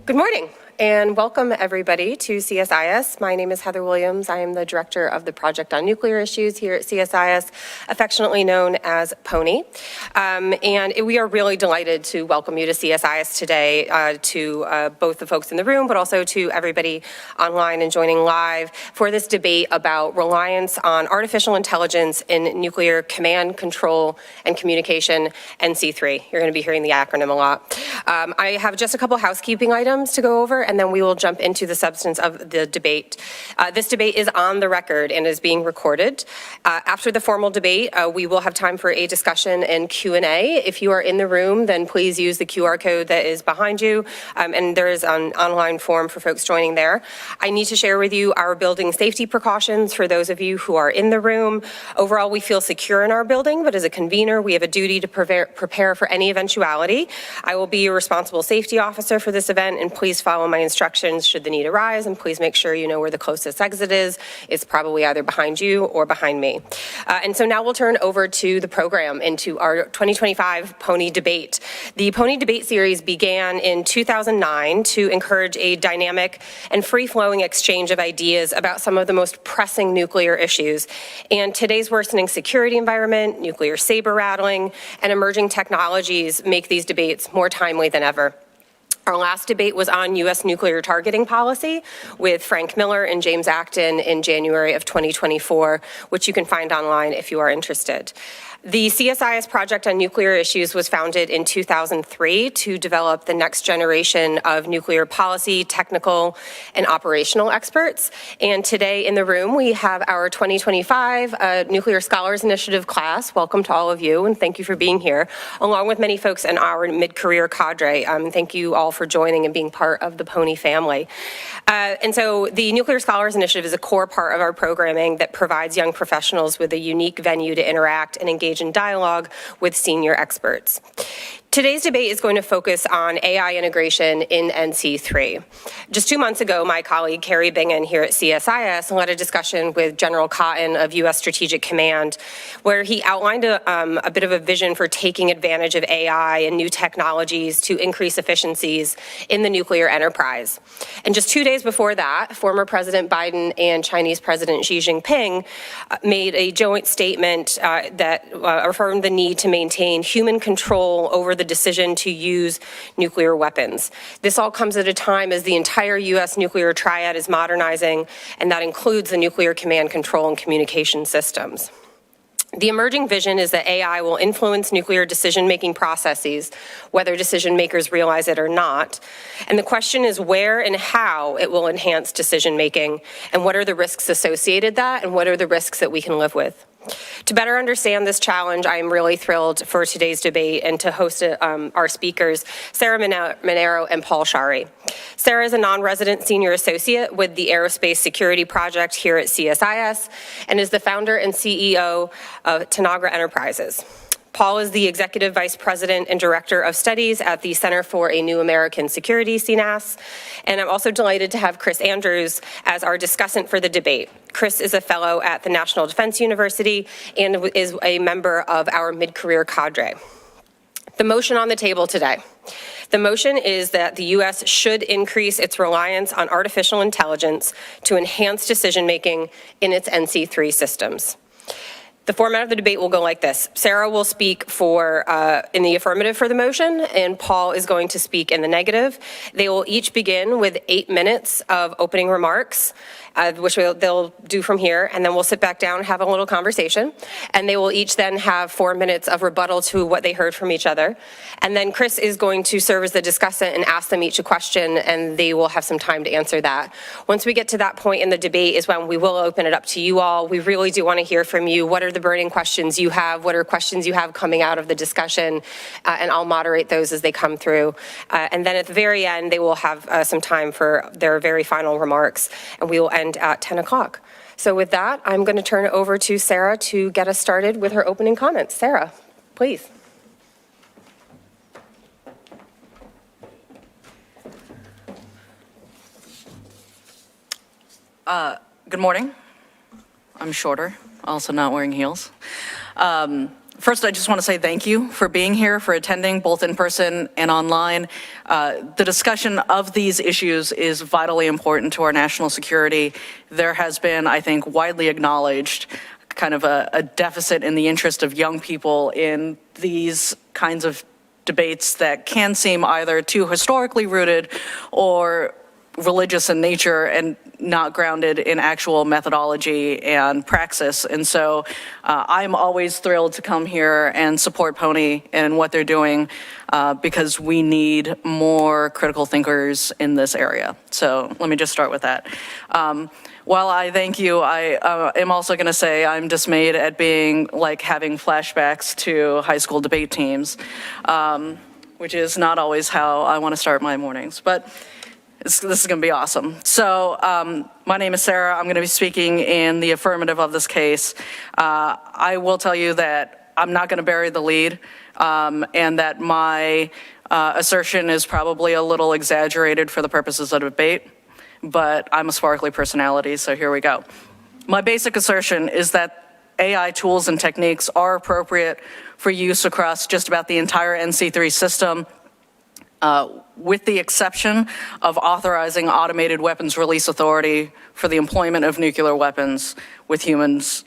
Good morning and welcome everybody to CSIS. My name is Heather Williams. I am the Director of the Project on Nuclear Issues here at CSIS, affectionately known as PONI. And we are really delighted to welcome you to CSIS today, to both the folks in the room, but also to everybody online and joining live for this debate about reliance on artificial intelligence in nuclear command, control, and communication, NC3. You're going to be hearing the acronym a lot. I have just a couple housekeeping items to go over, and then we will jump into the substance of the debate. This debate is on the record and is being recorded. After the formal debate, we will have time for a discussion and Q&A. If you are in the room, then please use the QR code that is behind you, and there is an online form for folks joining there. I need to share with you our building safety precautions for those of you who are in the room. Overall, we feel secure in our building, but as a convener, we have a duty to prepare for any eventuality. I will be your responsible safety officer for this event, and please follow my instructions should the need arise, and please make sure you know where the closest exit is. It's probably either behind you or behind me. And so now we'll turn over to the program, into our 2025 PONI Debate. The PONI Debate series began in 2009 to encourage a dynamic and free-flowing exchange of ideas about some of the most pressing nuclear issues. And today's worsening security environment, nuclear saber-rattling, and emerging technologies make these debates more timely than ever. Our last debate was on U.S. nuclear targeting policy with Frank Miller and James Acton in January of 2024, which you can find online if you are interested. The CSIS Project on Nuclear Issues was founded in 2003 to develop the next generation of nuclear policy, technical, and operational experts. And today in the room, we have our 2025 Nuclear Scholars Initiative class. Welcome to all of you, and thank you for being here, along with many folks in our mid-career cadre. Thank you all for joining and being part of the PONI family. And so the Nuclear Scholars Initiative is a core part of our programming that provides young professionals with a unique venue to interact and engage in dialogue with senior experts. Today's debate is going to focus on AI integration in NC3. Just 2 months ago, my colleague Carrie Bingen here at CSIS led a discussion with General Cotton of U.S. Strategic Command, where he outlined a bit of a vision for taking advantage of AI and new technologies to increase efficiencies in the nuclear enterprise. And just 2 days before that, former President Biden and Chinese President Xi Jinping made a joint statement that affirmed the need to maintain human control over the decision to use nuclear weapons. This all comes at a time as the entire U.S. nuclear triad is modernizing, and that includes the nuclear command, control, and communication systems. The emerging vision is that AI will influence nuclear decision-making processes, whether decision makers realize it or not. And the question is where and how it will enhance decision-making, and what are the risks associated with that, and what are the risks that we can live with. To better understand this challenge, I am really thrilled for today's debate and to host our speakers, Sarah Monero and Paul Shari. Sarah is a non-resident senior associate with the Aerospace Security Project here at CSIS and is the founder and CEO of Tanagra Enterprises. Paul is the Executive Vice President and Director of Studies at the Center for a New American Security, CNAS. And I'm also delighted to have Chris Andrews as our discussant for the debate. Chris is a fellow at the National Defense University and is a member of our mid-career cadre. The motion on the table today. The motion is that the U.S. should increase its reliance on artificial intelligence to enhance decision-making in its NC3 systems. The format of the debate will go like this. Sarah will speak in the affirmative for the motion, and Paul is going to speak in the negative. They will each begin with 8 minutes of opening remarks, which they'll do from here, and then we'll sit back down and have a little conversation. And they will each then have 4 minutes of rebuttal to what they heard from each other. And then Chris is going to serve as the discussant and ask them each a question, and they will have some time to answer that. Once we get to that point in the debate is when we will open it up to you all. We really do want to hear from you. What are the burning questions you have? What are questions you have coming out of the discussion? And I'll moderate those as they come through. And then at the very end, they will have some time for their very final remarks, and we will end at 10 o'clock. So with that, I'm going to turn it over to Sarah to get us started with her opening comments. Sarah, please. Good morning. I'm shorter, also not wearing heels. First, I just want to say thank you for being here, for attending both in person and online. The discussion of these issues is vitally important to our national security. There has been, I think, widely acknowledged kind of a deficit in the interest of young people in these kinds of debates that can seem either too historically rooted or religious in nature and not grounded in actual methodology and praxis. And so I'm always thrilled to come here and support PONI and what they're doing because we need more critical thinkers in this area. So let me just start with that. While I thank you, I am also going to say I'm dismayed at being like having flashbacks to high school debate teams, which is not always how I want to start my mornings. But this is going to be awesome. So my name is Sarah. I'm going to be speaking in the affirmative of this case. I will tell you that I'm not going to bury the lead and that my assertion is probably a little exaggerated for the purposes of debate, but I'm a sparkly personality, so here we go. My basic assertion is that AI tools and techniques are appropriate for use across just about the entire NC3 system, with the exception of authorizing automated weapons release authority for the employment of nuclear weapons with humans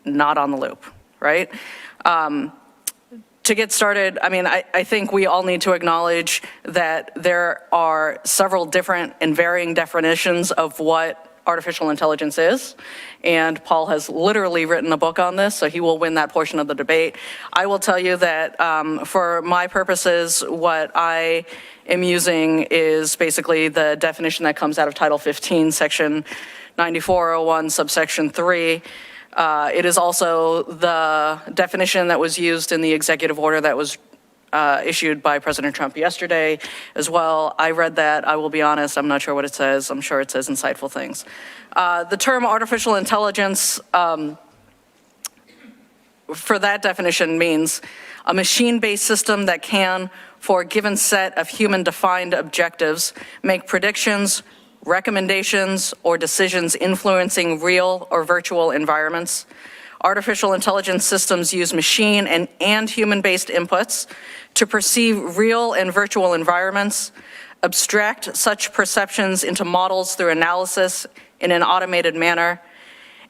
not on the loop, right? To get started, I mean, I think we all need to acknowledge that there are several different and varying definitions of what artificial intelligence is, and Paul has literally written a book on this, so he will win that portion of the debate. I will tell you that for my purposes, what I am using is basically the definition that comes out of Title 15, Section 9401, subsection 3. It is also the definition that was used in the executive order that was issued by President Trump yesterday as well. I read that. I will be honest, I'm not sure what it says. I'm sure it says insightful things. The term artificial intelligence, for that definition, means a machine-based system that can, for a given set of human-defined objectives, make predictions, recommendations, or decisions influencing real or virtual environments. Artificial intelligence systems use machine and human-based inputs to perceive real and virtual environments, abstract such perceptions into models through analysis in an automated manner,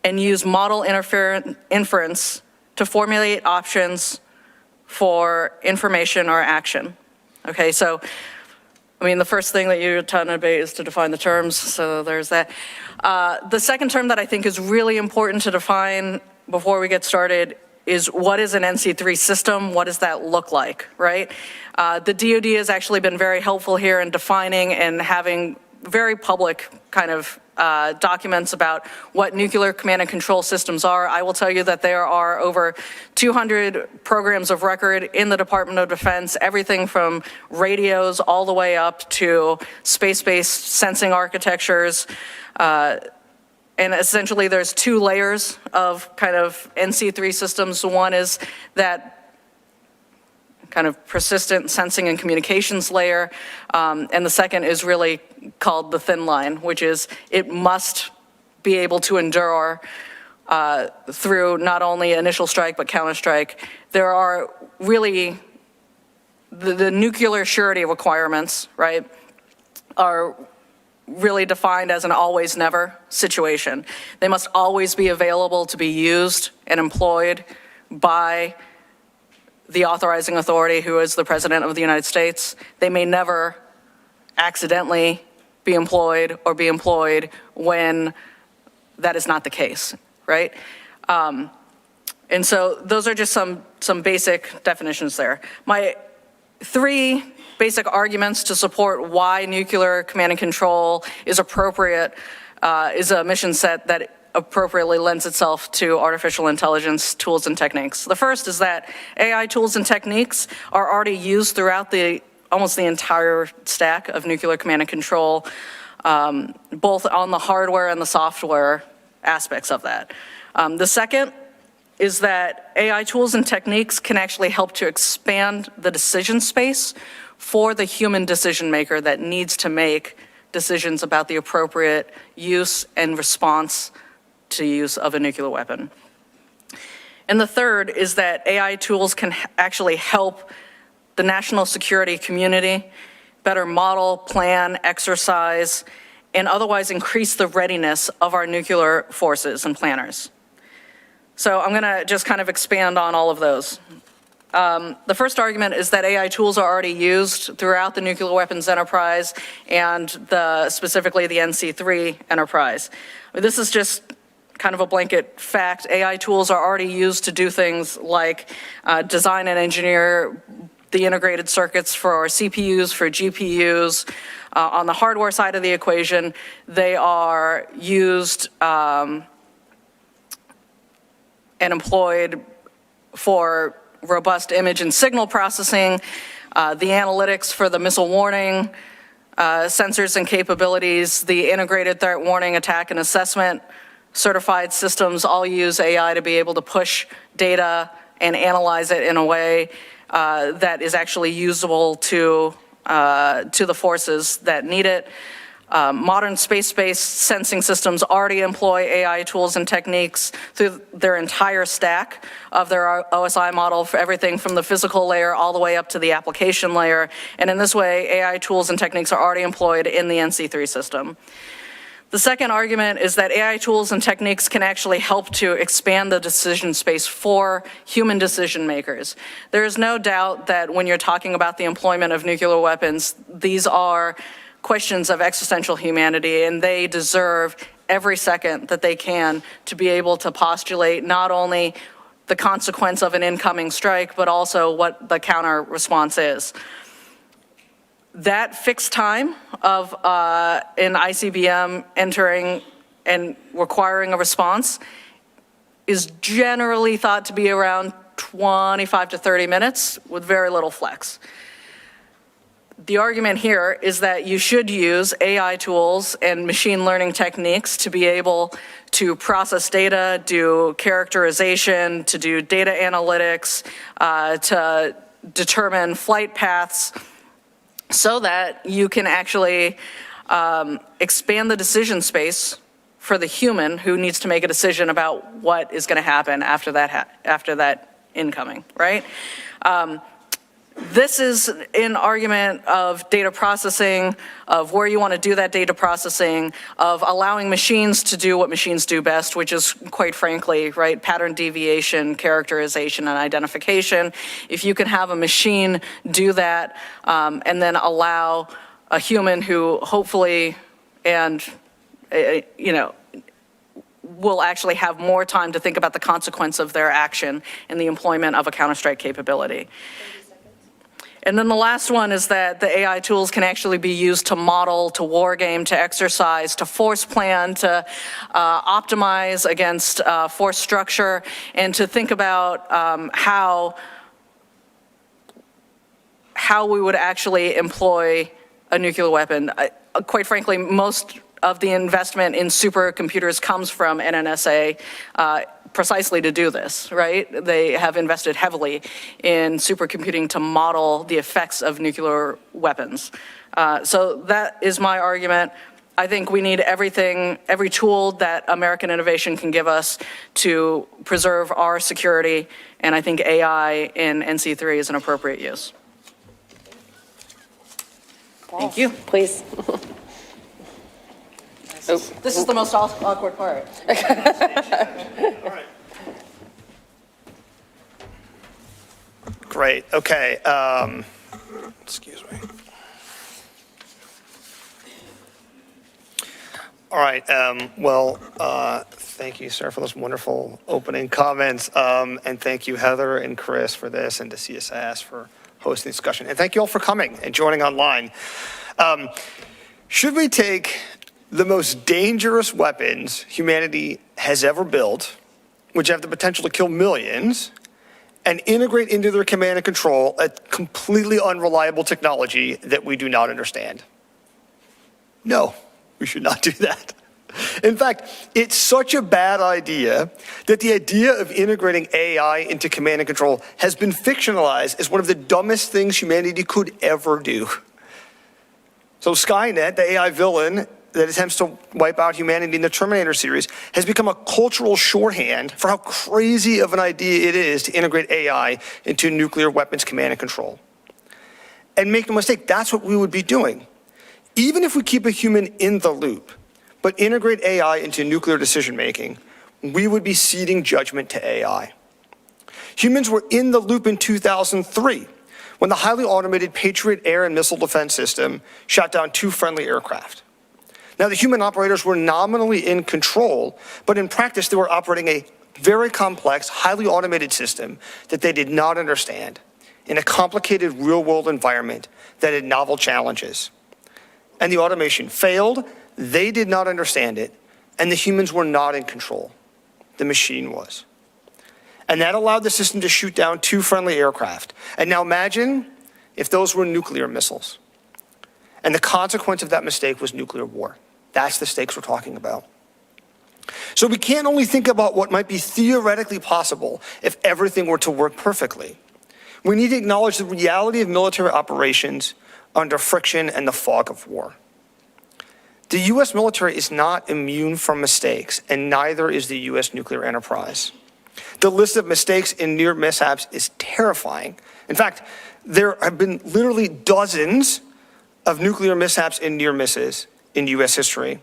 and use model inference to formulate options for information or action. Okay, so I mean, the first thing that you're trying to debate is to define the terms, so there's that. The second term that I think is really important to define before we get started is what is an NC3 system? What does that look like, right? The DoD has actually been very helpful here in defining and having very public kind of documents about what nuclear command and control systems are. I will tell you that there are over 200 programs of record in the Department of Defense, everything from radios all the way up to space-based sensing architectures. And essentially there's two layers of kind of NC3 systems. One is that kind of persistent sensing and communications layer. And the second is really called the thin line, which is it must be able to endure through not only initial strike but counterstrike. There are really the nuclear surety requirements, right, are really defined as an always never situation. They must always be available to be used and employed by the authorizing authority, who is the President of the United States. They may never accidentally be employed or be employed when that is not the case, right? And so those are just some basic definitions there. My three basic arguments to support why nuclear command and control is appropriate is a mission set that appropriately lends itself to artificial intelligence tools and techniques. The first is that AI tools and techniques are already used throughout almost the entire stack of nuclear command and control, both on the hardware and the software aspects of that. The second is that AI tools and techniques can actually help to expand the decision space for the human decision maker that needs to make decisions about the appropriate use and response to use of a nuclear weapon. And the third is that AI tools can actually help the national security community better model, plan, exercise, and otherwise increase the readiness of our nuclear forces and planners. So I'm going to just kind of expand on all of those. The first argument is that AI tools are already used throughout the nuclear weapons enterprise and specifically the NC3 enterprise. This is just kind of a blanket fact. AI tools are already used to do things like design and engineer the integrated circuits for CPUs, for GPUs. On the hardware side of the equation, they are used and employed for robust image and signal processing, the analytics for the missile warning, sensors and capabilities, the integrated threat warning, attack and assessment, certified systems all use AI to be able to push data and analyze it in a way that is actually usable to the forces that need it. Modern space-based sensing systems already employ AI tools and techniques through their entire stack of their OSI model, for everything from the physical layer all the way up to the application layer. And in this way, AI tools and techniques are already employed in the NC3 system. The second argument is that AI tools and techniques can actually help to expand the decision space for human decision makers. There is no doubt that when you're talking about the employment of nuclear weapons, these are questions of existential humanity, and they deserve every second that they can to be able to postulate not only the consequence of an incoming strike, but also what the counter response is. That fixed time of an ICBM entering and requiring a response is generally thought to be around 25 to 30 minutes with very little flex. The argument here is that you should use AI tools and machine learning techniques to be able to process data, do characterization, to do data analytics, to determine flight paths, so that you can actually expand the decision space for the human who needs to make a decision about what is going to happen after that incoming, right? This is an argument of data processing, of where you want to do that data processing, of allowing machines to do what machines do best, which is, quite frankly, right, pattern deviation, characterization, and identification. If you can have a machine do that and then allow a human who hopefully will actually have more time to think about the consequence of their action in the employment of a counterstrike capability. And then the last one is that the AI tools can actually be used to model, to war game, to exercise, to force plan, to optimize against force structure, and to think about how we would actually employ a nuclear weapon. Quite frankly, most of the investment in supercomputers comes from NNSA precisely to do this, right? They have invested heavily in supercomputing to model the effects of nuclear weapons. So that is my argument. I think we need every tool that American innovation can give us to preserve our security, and I think AI in NC3 is an appropriate use. Thank you. Please. This is the most awkward part. All right. Great. Okay. Excuse me. All right. Thank you, sir, for those wonderful opening comments. And thank you, Heather and Chris, for this, and to CSIS for hosting the discussion. And thank you all for coming and joining online. Should we take the most dangerous weapons humanity has ever built, which have the potential to kill millions, and integrate into their command and control a completely unreliable technology that we do not understand? No, we should not do that. In fact, it's such a bad idea that the idea of integrating AI into command and control has been fictionalized as one of the dumbest things humanity could ever do. So Skynet, the AI villain, that attempts to wipe out humanity in the Terminator series has become a cultural shorthand for how crazy of an idea it is to integrate AI into nuclear weapons command and control. And make no mistake, that's what we would be doing. Even if we keep a human in the loop, but integrate AI into nuclear decision-making, we would be ceding judgment to AI. Humans were in the loop in 2003 when the highly automated Patriot air and missile defense system shot down 2 friendly aircraft. Now, the human operators were nominally in control, but in practice, they were operating a very complex, highly automated system that they did not understand in a complicated real-world environment that had novel challenges. And the automation failed, they did not understand it, and the humans were not in control. The machine was. And that allowed the system to shoot down 2 friendly aircraft. And now imagine if those were nuclear missiles. And the consequence of that mistake was nuclear war. That's the stakes we're talking about. So we can't only think about what might be theoretically possible if everything were to work perfectly. We need to acknowledge the reality of military operations under friction and the fog of war. The U.S. military is not immune from mistakes, and neither is the U.S. nuclear enterprise. The list of mistakes and near mishaps is terrifying. In fact, there have been literally dozens of nuclear mishaps and near misses in U.S. history.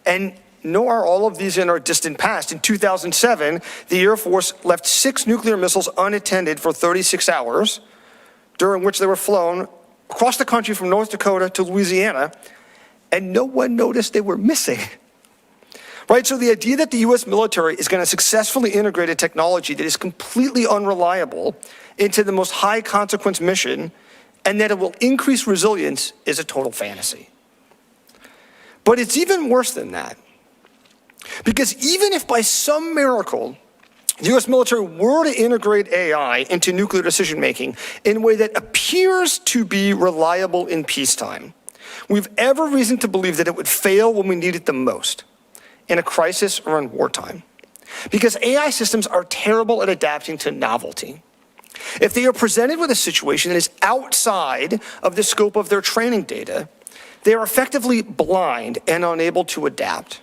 And nor are all of these in our distant past. In 2007, the Air Force left 6 nuclear missiles unattended for 36 hours, during which they were flown across the country from North Dakota to Louisiana, and no one noticed they were missing. Right, so the idea that the U.S. military is going to successfully integrate a technology that is completely unreliable into the most high consequence mission and that it will increase resilience is a total fantasy. But it's even worse than that. Because even if by some miracle the U.S. military were to integrate AI into nuclear decision-making in a way that appears to be reliable in peacetime, we've every reason to believe that it would fail when we need it the most, in a crisis or in wartime. Because AI systems are terrible at adapting to novelty. If they are presented with a situation that is outside of the scope of their training data, they are effectively blind and unable to adapt.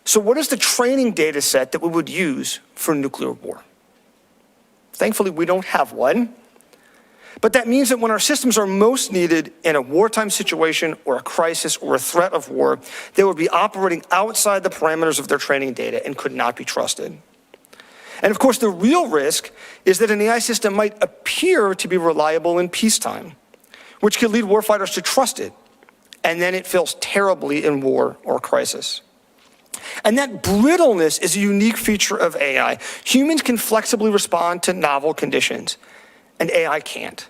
So what is the training data set that we would use for nuclear war? Thankfully, we don't have one. But that means that when our systems are most needed in a wartime situation or a crisis or a threat of war, they would be operating outside the parameters of their training data and could not be trusted. And of course, the real risk is that an AI system might appear to be reliable in peacetime, which could lead warfighters to trust it, and then it fails terribly in war or crisis. And that brittleness is a unique feature of AI. Humans can flexibly respond to novel conditions, and AI can't.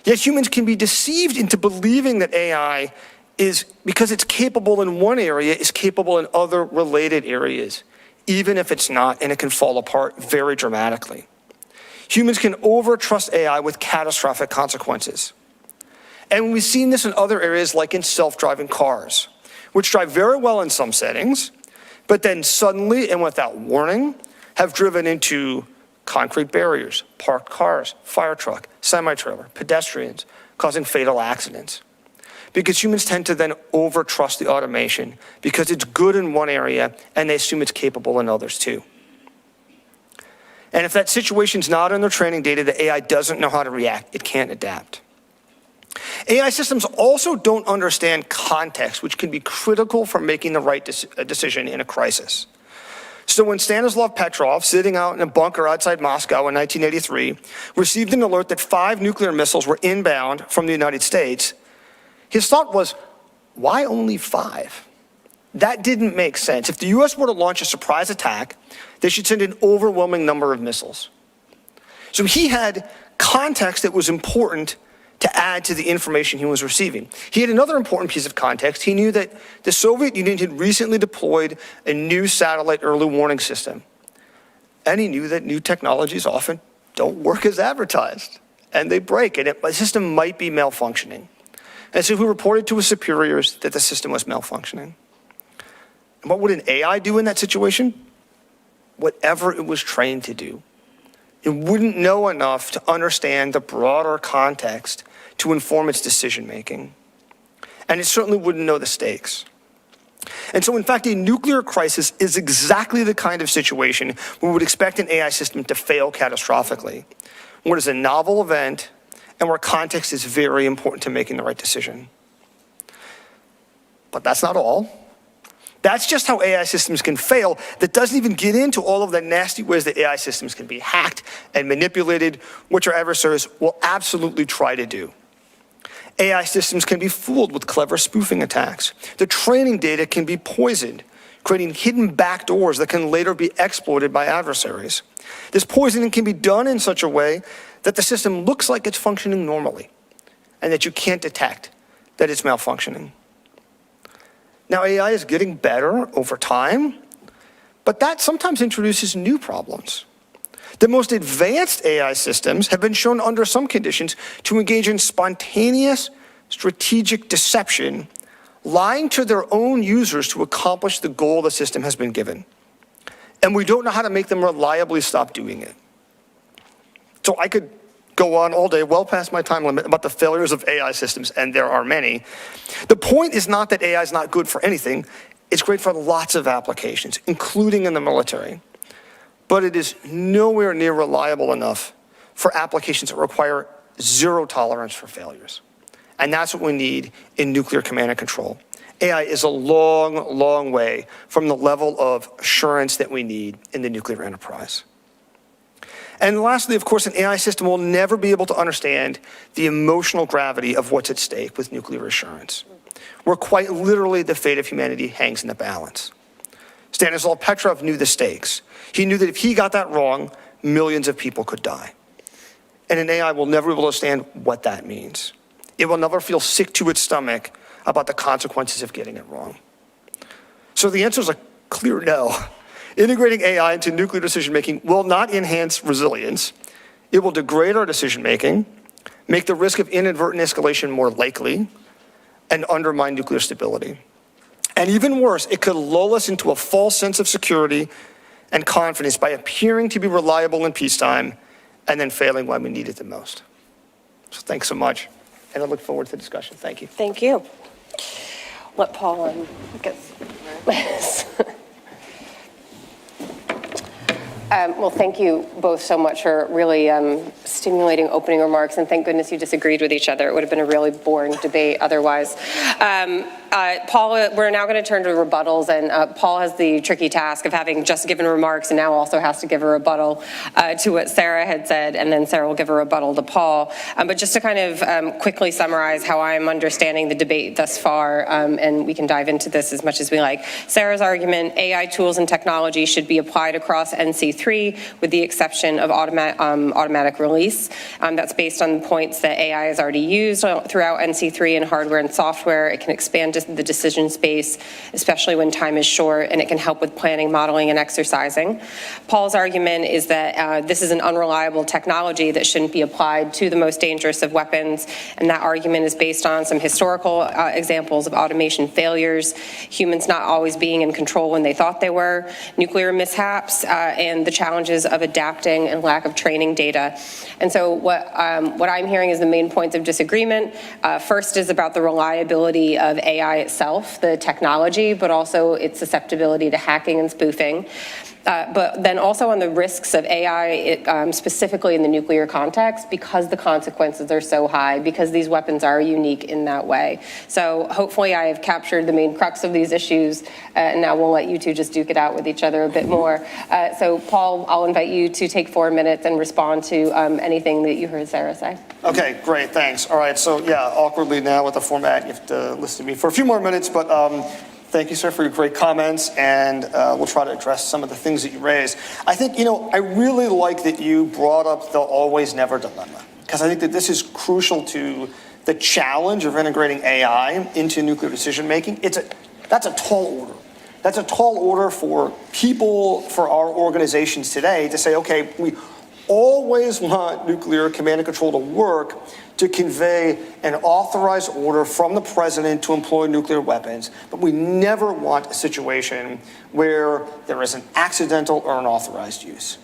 Yet humans can be deceived into believing that AI is, because it's capable in one area, is capable in other related areas, even if it's not, and it can fall apart very dramatically. Humans can overtrust AI with catastrophic consequences. And we've seen this in other areas like in self-driving cars, which drive very well in some settings, but then suddenly and without warning have driven into concrete barriers, parked cars, fire truck, semi-trailer, pedestrians, causing fatal accidents. Because humans tend to then overtrust the automation because it's good in one area and they assume it's capable in others too. And if that situation's not in their training data, the AI doesn't know how to react. It can't adapt. AI systems also don't understand context, which can be critical for making the right decision in a crisis. So when Stanislav Petrov, sitting out in a bunker outside Moscow in 1983, received an alert that 5 nuclear missiles were inbound from the United States, his thought was, why only 5? That didn't make sense. If the US were to launch a surprise attack, they should send an overwhelming number of missiles. So he had context that was important to add to the information he was receiving. He had another important piece of context. He knew that the Soviet Union had recently deployed a new satellite early warning system. And he knew that new technologies often don't work as advertised, and they break, and the system might be malfunctioning. And so he reported to his superiors that the system was malfunctioning. And what would an AI do in that situation? Whatever it was trained to do. It wouldn't know enough to understand the broader context to inform its decision-making. and it certainly wouldn't know the stakes. And so, in fact, a nuclear crisis is exactly the kind of situation we would expect an AI system to fail catastrophically, where it's a novel event and where context is very important to making the right decision. But that's not all. That's just how AI systems can fail. That doesn't even get into all of the nasty ways that AI systems can be hacked and manipulated, which our adversaries will absolutely try to do. AI systems can be fooled with clever spoofing attacks. The training data can be poisoned, creating hidden backdoors that can later be exploited by adversaries. This poisoning can be done in such a way that the system looks like it's functioning normally, and that you can't detect that it's malfunctioning. Now, AI is getting better over time, but that sometimes introduces new problems. The most advanced AI systems have been shown under some conditions to engage in spontaneous strategic deception, lying to their own users to accomplish the goal the system has been given. And we don't know how to make them reliably stop doing it. So I could go on all day, well past my time limit, about the failures of AI systems, and there are many. The point is not that AI is not good for anything. It's great for lots of applications, including in the military. But it is nowhere near reliable enough for applications that require zero tolerance for failures. And that's what we need in nuclear command and control. AI is a long, long way from the level of assurance that we need in the nuclear enterprise. And lastly, of course, an AI system will never be able to understand the emotional gravity of what's at stake with nuclear assurance, where quite literally the fate of humanity hangs in the balance. Stanislav Petrov knew the stakes. He knew that if he got that wrong, millions of people could die. And an AI will never be able to understand what that means. It will never feel sick to its stomach about the consequences of getting it wrong. So the answer is a clear no. Integrating AI into nuclear decision-making will not enhance resilience. It will degrade our decision-making, make the risk of inadvertent escalation more likely, and undermine nuclear stability. And even worse, it could lull us into a false sense of security and confidence by appearing to be reliable in peacetime and then failing when we need it the most. So thanks so much, and I look forward to the discussion. Thank you. Thank you. Let Paul get. Well, thank you both so much for really stimulating opening remarks, and thank goodness you disagreed with each other. It would have been a really boring debate otherwise. Paul, we're now going to turn to rebuttals, and Paul has the tricky task of having just given remarks and now also has to give a rebuttal to what Sarah had said, and then Sarah will give a rebuttal to Paul. But just to kind of quickly summarize how I'm understanding the debate thus far, and we can dive into this as much as we like. Sarah's argument, AI tools and technology should be applied across NC3 with the exception of automatic release. That's based on the points that AI has already used throughout NC3 in hardware and software. It can expand the decision space, especially when time is short, and it can help with planning, modeling, and exercising. Paul's argument is that this is an unreliable technology that shouldn't be applied to the most dangerous of weapons, and that argument is based on some historical examples of automation failures, humans not always being in control when they thought they were, nuclear mishaps, and the challenges of adapting and lack of training data. And so what I'm hearing is the main points of disagreement. First is about the reliability of AI itself, the technology, but also its susceptibility to hacking and spoofing. But then also on the risks of AI, specifically in the nuclear context, because the consequences are so high, because these weapons are unique in that way. So hopefully I have captured the main crux of these issues, and now we'll let you two just duke it out with each other a bit more. So Paul, I'll invite you to take 4 minutes and respond to anything that you heard Sarah say. Okay, great, thanks. All right, so yeah, awkwardly now with the format, you have to listen to me for a few more minutes, but thank you, sir, for your great comments, and we'll try to address some of the things that you raised. I think, I really like that you brought up the always-never dilemma, because I think that this is crucial to the challenge of integrating AI into nuclear decision-making. That's a tall order. That's a tall order for people, for our organizations today, to say, okay, we always want nuclear command and control to work to convey an authorized order from the president to employ nuclear weapons, but we never want a situation where there is an accidental or unauthorized use.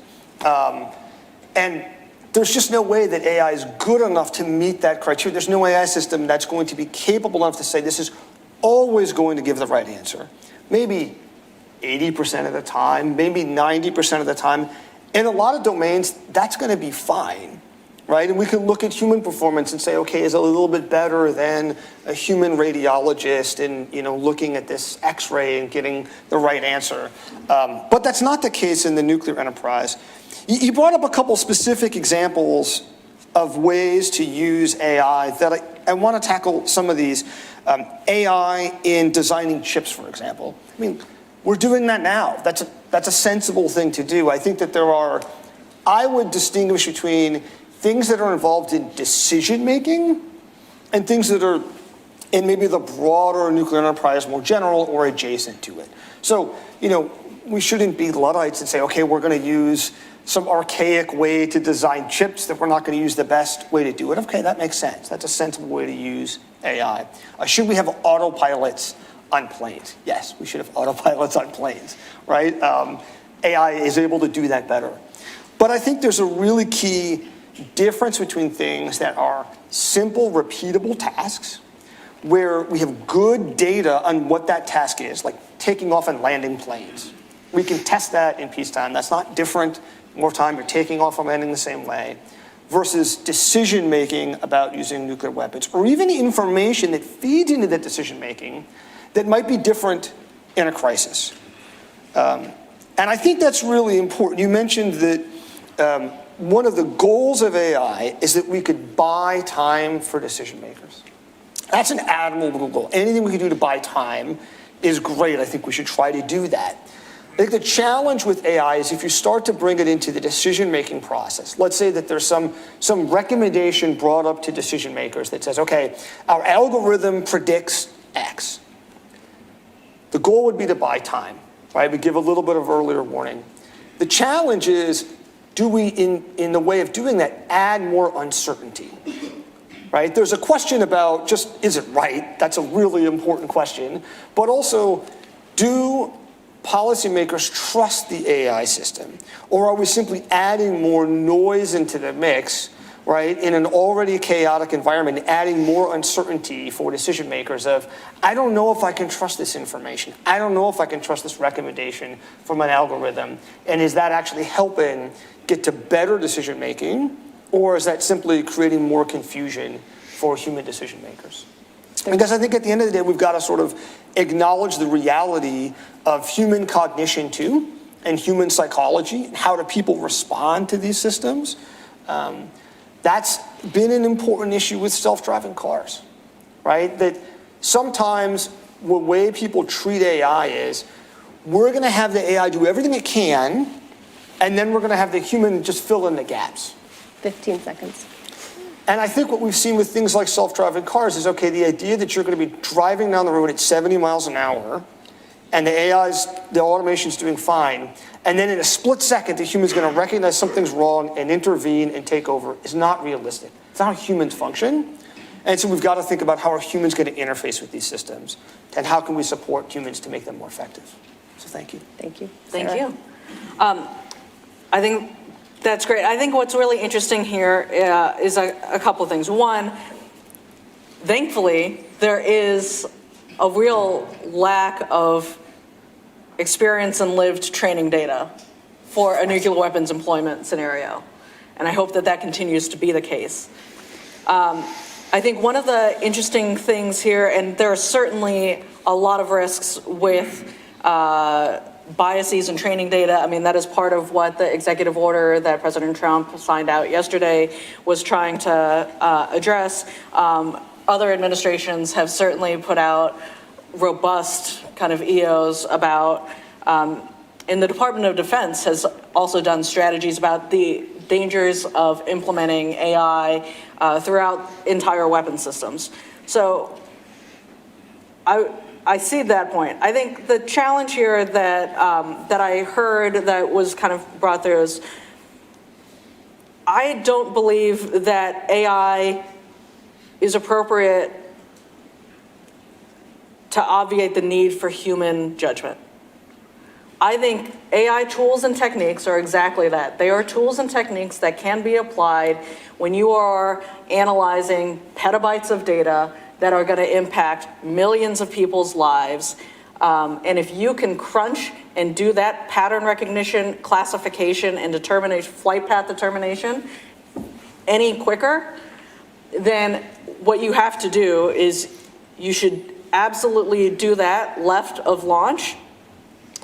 And there's just no way that AI is good enough to meet that criteria. There's no AI system that's going to be capable enough to say this is always going to give the right answer. Maybe 80% of the time, maybe 90% of the time. In a lot of domains, that's going to be fine, right? And we can look at human performance and say, okay, is it a little bit better than a human radiologist in, looking at this X-ray and getting the right answer? But that's not the case in the nuclear enterprise. You brought up a couple specific examples of ways to use AI that I want to tackle some of these. AI in designing chips, for example. I mean, we're doing that now. That's a sensible thing to do. I think that I would distinguish between things that are involved in decision making and things that are in maybe the broader nuclear enterprise, more general or adjacent to it. So, we shouldn't be Luddites and say, okay, we're going to use some archaic way to design chips that we're not going to use the best way to do it. Okay, that makes sense. That's a sensible way to use AI. Should we have autopilots on planes? Yes, we should have autopilots on planes, right? AI is able to do that better. But I think there's a really key difference between things that are simple, repeatable tasks, where we have good data on what that task is, like taking off and landing planes. We can test that in peacetime. That's not different. More time, you're taking off and landing the same way, versus decision-making about using nuclear weapons, or even information that feeds into that decision-making that might be different in a crisis. And I think that's really important. You mentioned that one of the goals of AI is that we could buy time for decision-makers. That's an admirable goal. Anything we can do to buy time is great. I think we should try to do that. I think the challenge with AI is if you start to bring it into the decision-making process. Let's say that there's some recommendation brought up to decision makers that says, okay, our algorithm predicts X. The goal would be to buy time, right? We give a little bit of earlier warning. The challenge is, do we, in the way of doing that, add more uncertainty, right? There's a question about just, is it right? That's a really important question. But also, do policymakers trust the AI system? Or are we simply adding more noise into the mix, right, in an already chaotic environment, adding more uncertainty for decision makers of, I don't know if I can trust this information. I don't know if I can trust this recommendation from an algorithm. And is that actually helping get to better decision making? Or is that simply creating more confusion for human decision makers? Because I think at the end of the day, we've got to sort of acknowledge the reality of human cognition too, and human psychology, and how do people respond to these systems. That's been an important issue with self-driving cars, right? That sometimes the way people treat AI is, we're going to have the AI do everything it can, and then we're going to have the human just fill in the gaps. 15 seconds. And I think what we've seen with things like self-driving cars is, okay, the idea that you're going to be driving down the road at 70 miles an hour, and the automation's doing fine, and then in a split second, the human's going to recognize something's wrong and intervene and take over is not realistic. It's not how humans function. And so we've got to think about how are humans going to interface with these systems, and how can we support humans to make them more effective. So thank you. Thank you. Thank Sarah? you. I think that's great. I think what's really interesting here is a couple of things. One, thankfully, there is a real lack of experience and lived training data for a nuclear weapons employment scenario. And I hope that that continues to be the case. I think one of the interesting things here, and there are certainly a lot of risks with biases in training data. I mean, that is part of what the executive order that President Trump signed out yesterday was trying to address. Other administrations have certainly put out robust kind of EOs about, and the Department of Defense has also done strategies about the dangers of implementing AI throughout entire weapon systems. So I see that point. I think the challenge here that I heard that was kind of brought through is, I don't believe that AI is appropriate to obviate the need for human judgment. I think AI tools and techniques are exactly that. They are tools and techniques that can be applied when you are analyzing petabytes of data that are going to impact millions of people's lives. And if you can crunch and do that pattern recognition, classification, and determination, flight path determination any quicker, then what you have to do is you should absolutely do that left of launch.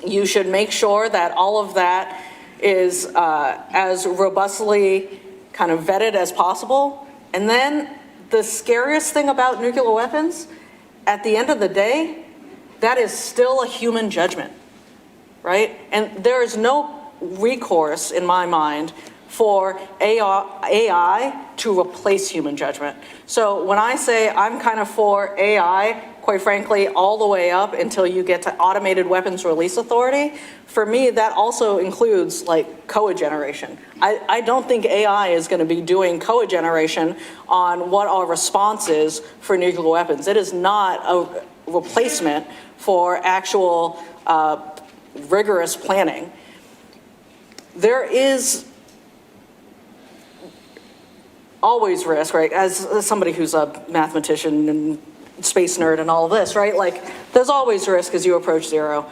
You should make sure that all of that is as robustly kind of vetted as possible. And then the scariest thing about nuclear weapons, at the end of the day, that is still a human judgment, right? And there is no recourse, in my mind, for AI to replace human judgment. So when I say I'm kind of for AI, quite frankly, all the way up until you get to automated weapons release authority, for me, that also includes like code generation. I don't think AI is going to be doing code generation on what our response is for nuclear weapons. It is not a replacement for actual rigorous planning. There is always risk, right? As somebody who's a mathematician and space nerd and all of this, right? Like, there's always risk as you approach zero.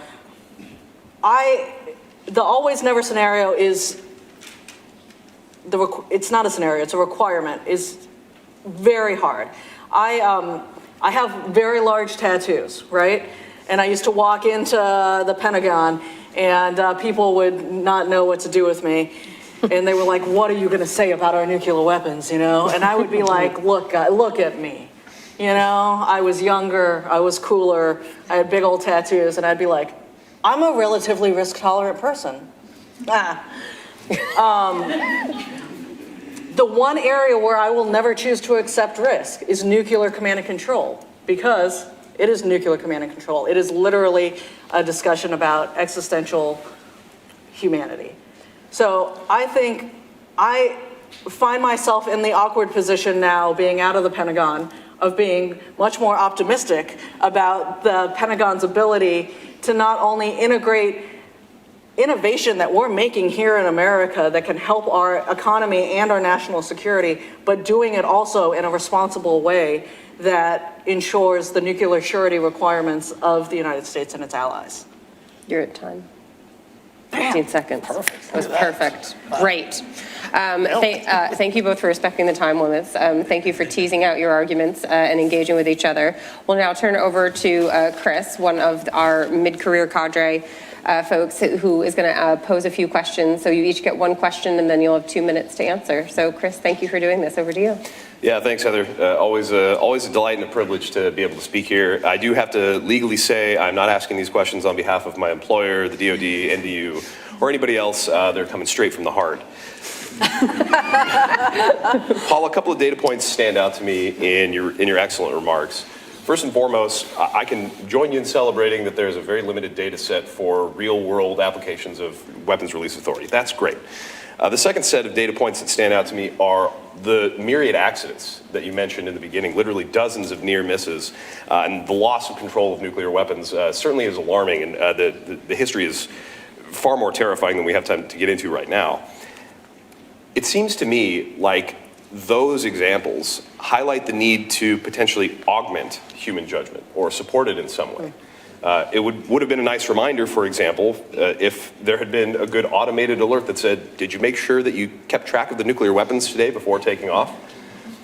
The always never scenario is, it's not a scenario, it's a requirement, is very hard. I have very large tattoos, right? And I used to walk into the Pentagon and people would not know what to do with me. And they were like, what are you going to say about our nuclear weapons, you know? And I would be like, look at me. You know, I was younger, I was cooler, I had big old tattoos, and I'd be like, I'm a relatively risk-tolerant person. The one area where I will never choose to accept risk is nuclear command and control, because it is nuclear command and control. It is literally a discussion about existential humanity. So I think I find myself in the awkward position now, being out of the Pentagon, of being much more optimistic about the Pentagon's ability to not only integrate innovation that we're making here in America that can help our economy and our national security, but doing it also in a responsible way that ensures the nuclear surety requirements of the United States and its allies. You're at time. 15 seconds. Perfect. That was perfect. Great. Thank you both for respecting the time limits. Thank you for teasing out your arguments and engaging with each other. We'll now turn over to Chris, one of our mid-career cadre folks who is going to pose a few questions. So you each get one question and then you'll have 2 minutes to answer. So Chris, thank you for doing this. Over to you. Yeah, thanks, Heather. Always a delight and a privilege to be able to speak here. I do have to legally say I'm not asking these questions on behalf of my employer, the DoD, NDU, or anybody else. They're coming straight from the heart. Paul, a couple of data points stand out to me in your excellent remarks. First and foremost, I can join you in celebrating that there's a very limited data set for real-world applications of weapons release authority. That's great. The second set of data points that stand out to me are the myriad accidents that you mentioned in the beginning, literally dozens of near misses, and the loss of control of nuclear weapons certainly is alarming, and the history is far more terrifying than we have time to get into right now. It seems to me like those examples highlight the need to potentially augment human judgment or support it in some way. It would have been a nice reminder, for example, if there had been a good automated alert that said, did you make sure that you kept track of the nuclear weapons today before taking off?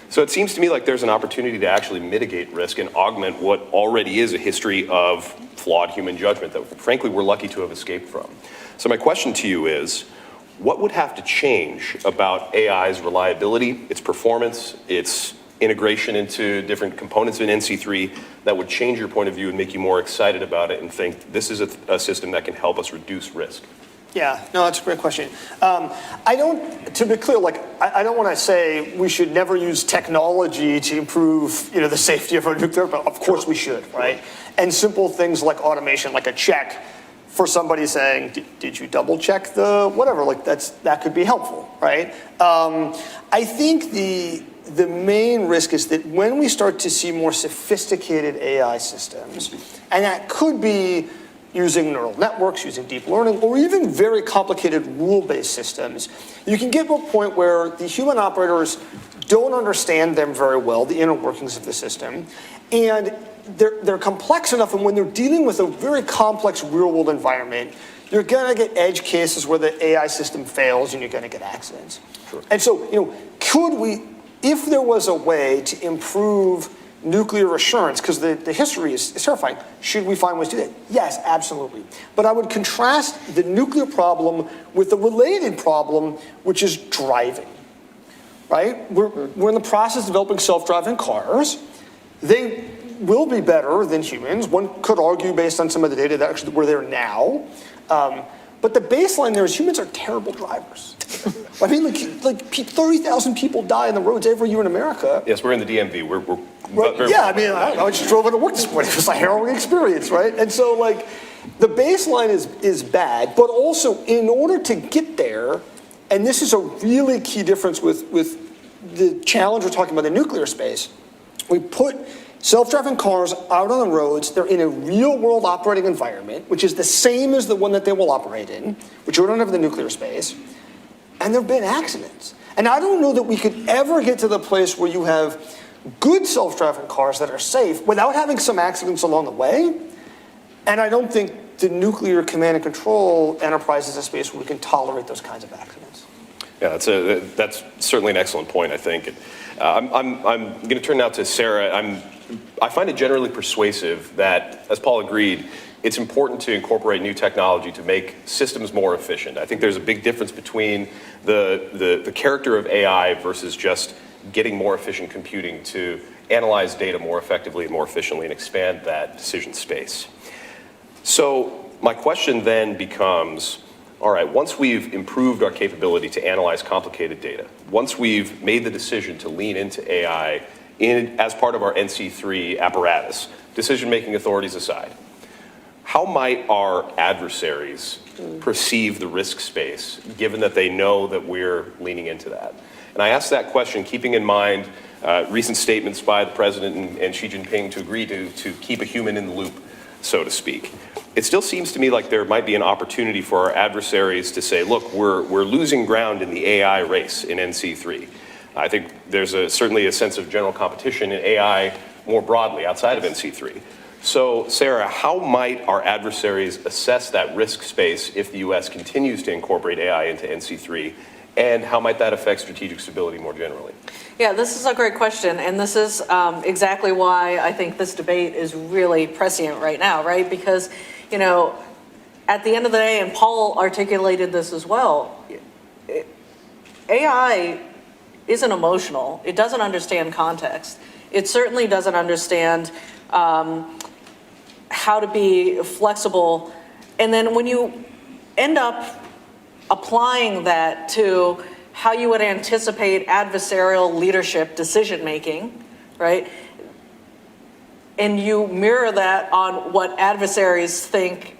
So it seems to me like there's an opportunity to actually mitigate risk and augment what already is a history of flawed human judgment that, frankly, we're lucky to have escaped from. So my question to you is, what would have to change about AI's reliability, its performance, its integration into different components in NC3 that would change your point of view and make you more excited about it and think this is a system that can help us reduce risk? Yeah, no, that's a great question. To be clear, I don't want to say we should never use technology to improve, the safety of our nuclear, but of course we should, right? And simple things like automation, like a check for somebody saying, did you double check the whatever, that could be helpful, right? I think the main risk is that when we start to see more sophisticated AI systems, and that could be using neural networks, using deep learning, or even very complicated rule-based systems, you can get to a point where the human operators don't understand them very well, the inner workings of the system, and they're complex enough, and when they're dealing with a very complex real-world environment, you're going to get edge cases where the AI system fails and you're going to get accidents. Sure. And so, could we, if there was a way to improve nuclear assurance, because the history is terrifying, should we find ways to do that? Yes, absolutely. But I would contrast the nuclear problem with the related problem, which is driving, right? We're in the process of developing self-driving cars. They will be better than humans. One could argue based on some of the data that actually we're there now. But the baseline there is humans are terrible drivers. I mean, like 30,000 people die on the roads every year in America. Yes, we're in the DMV. We're right. Yeah, I mean, I just drove into work this morning. It was a harrowing experience, right? And so, like, the baseline is bad, but also in order to get there, and this is a really key difference with the challenge we're talking about in the nuclear space, we put self-driving cars out on the roads. They're in a real-world operating environment, which is the same as the one that they will operate in, which we don't have in the nuclear space, and there have been accidents. And I don't know that we could ever get to the place where you have good self-driving cars that are safe without having some accidents along the way, and I don't think the nuclear command and control enterprise is a space where we can tolerate those kinds of accidents. Yeah, that's certainly an excellent point, I think. I'm going to turn now to Sarah. I find it generally persuasive that, as Paul agreed, it's important to incorporate new technology to make systems more efficient. I think there's a big difference between the character of AI versus just getting more efficient computing to analyze data more effectively and more efficiently and expand that decision space. So my question then becomes, all right, once we've improved our capability to analyze complicated data, once we've made the decision to lean into AI as part of our NC3 apparatus, decision-making authorities aside, how might our adversaries perceive the risk space, given that they know that we're leaning into that? And I ask that question keeping in mind recent statements by the president and Xi Jinping to agree to keep a human in the loop, so to speak. It still seems to me like there might be an opportunity for our adversaries to say, look, we're losing ground in the AI race in NC3. I think there's certainly a sense of general competition in AI more broadly outside of NC3. So, Sarah, how might our adversaries assess that risk space if the U.S. continues to incorporate AI into NC3, and how might that affect strategic stability more generally? Yeah, this is a great question, and this is exactly why I think this debate is really prescient right now, right? Because, at the end of the day, and Paul articulated this as well, AI isn't emotional. It doesn't understand context. It certainly doesn't understand how to be flexible. And then when you end up applying that to how you would anticipate adversarial leadership decision-making, right? And you mirror that on what adversaries think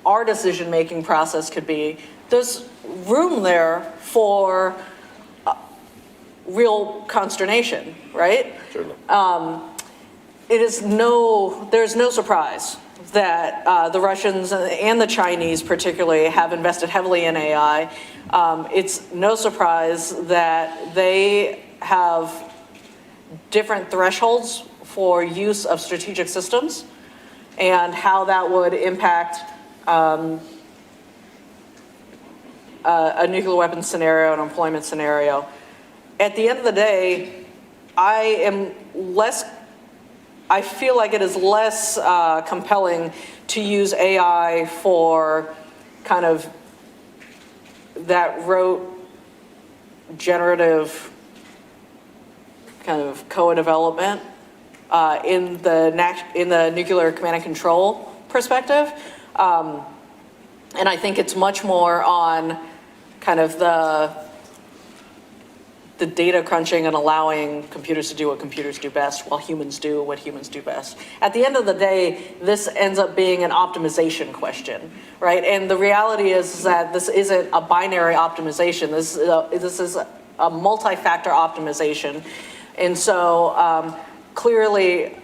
our decision-making process could be, there's room there for real consternation, right? Certainly. There's no surprise that the Russians and the Chinese particularly have invested heavily in AI. It's no surprise that they have different thresholds for use of strategic systems and how that would impact a nuclear weapons scenario, an employment scenario. At the end of the day, I feel like it is less compelling to use AI for kind of that rote generative kind of co-development in the nuclear command and control perspective. And I think it's much more on kind of the data crunching and allowing computers to do what computers do best while humans do what humans do best. At the end of the day, this ends up being an optimization question, right? And the reality is that this isn't a binary optimization. This is a multi-factor optimization. And so clearly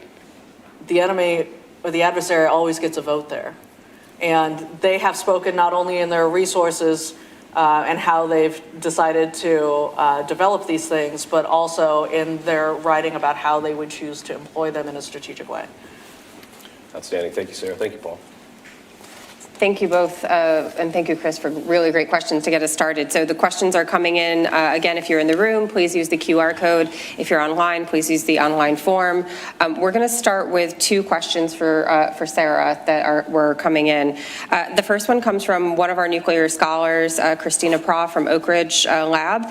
the enemy or the adversary always gets a vote there. And they have spoken not only in their resources and how they've decided to develop these things, but also in their writing about how they would choose to employ them in a strategic way. Outstanding. Thank you, Sarah. Thank you, Paul. Thank you both, and thank you, Chris, for really great questions to get us started. So the questions are coming in. Again, if you're in the room, please use the QR code. If you're online, please use the online form. We're going to start with 2 questions for Sarah that were coming in. The first one comes from one of our nuclear scholars, Christina Pra from Oak Ridge Lab.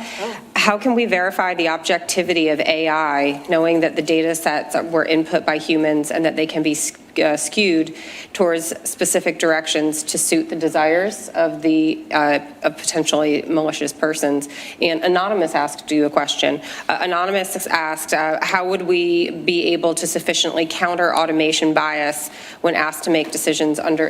How can we verify the objectivity of AI, knowing that the data sets were input by humans and that they can be skewed towards specific directions to suit the desires of the of potentially malicious persons? And Anonymous asked you a question. Anonymous asked, how would we be able to sufficiently counter automation bias when asked to make decisions under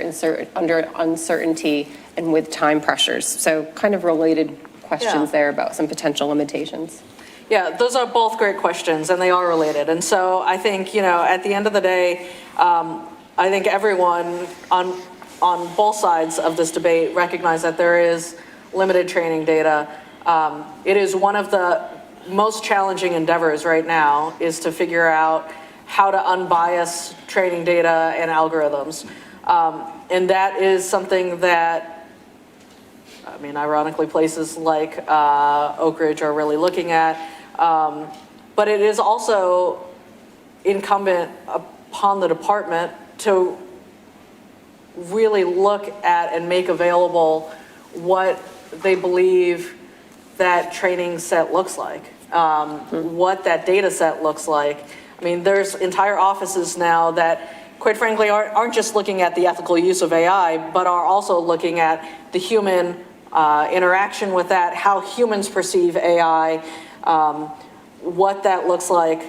uncertainty and with time pressures? So kind of related questions there about some potential limitations. Yeah, those are both great questions, and they are related. And so I think, at the end of the day, I think everyone on both sides of this debate recognize that there is limited training data. It is one of the most challenging endeavors right now is to figure out how to unbias training data and algorithms. And that is something that, ironically, places like Oak Ridge are really looking at. But it is also incumbent upon the department to really look at and make available what they believe that training set looks like, what that data set looks like. There's entire offices now that, quite frankly, aren't just looking at the ethical use of AI, but are also looking at the human interaction with that, how humans perceive AI, what that looks like.